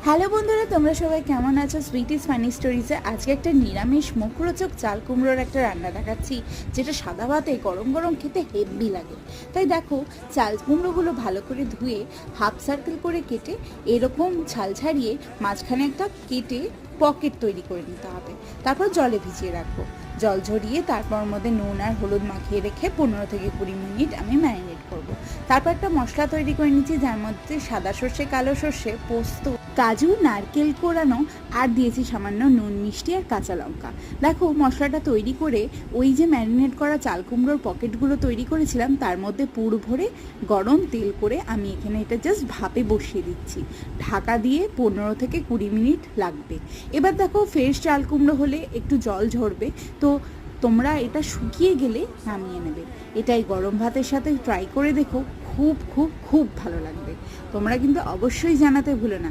Hello বন্ধুরা, তোমরা সবাই কেমন আছো? সুইটিস ফানি স্টোরিজে আজকে একটা নিরামিষ মুখরোচক চাল কুমড়োর একটা রান্না দেখাচ্ছি, যেটা সাদা ভাতে গরম গরম খেতে হেভি লাগে। তাই দেখো, চাল কুমড়োগুলো ভালো করে ধুয়ে হাফ সার্কেল করে কেটে এরকম ছাল ছাড়িয়ে মাঝখানে একটা কেটে পকেট তৈরি করে নিতে হবে। তারপর জলে ভিজিয়ে রাখবো। জল ঝরিয়ে তারপর মধ্যে নুন আর হলুদ মাখিয়ে রেখে 15 থেকে 20 মিনিট আমি ম্যারিনেট করব। তারপর একটা মশলা তৈরি করে নিচ্ছি, যার মধ্যে সাদা সর্ষে, কালো সর্ষে, পোস্ত, কাজু, নারকেল কোরানো আর দিয়েছি সামান্য নুন, মিষ্টি আর কাঁচা লঙ্কা। দেখো, মশলাটা তৈরি করে ওই যে ম্যারিনেট করা চাল কুমড়োর পকেটগুলো তৈরি করেছিলাম তার মধ্যে পুর ভরে গরম তেল করে আমি এখানে এটা জাস্ট ভাপে বসিয়ে দিচ্ছি। ঢাকা দিয়ে 15 থেকে 20 মিনিট লাগবে। এবার দেখো, ফ্রেশ চাল কুমড়ো হলে একটু জল ঝরবে, তো তোমরা এটা শুকিয়ে গেলে নামিয়ে নেবে। এটাই গরম ভাতের সাথে ট্রাই করে দেখো, খুব খুব খুব ভালো লাগবে। তোমরা কিন্তু অবশ্যই জানাতে ভুলো না।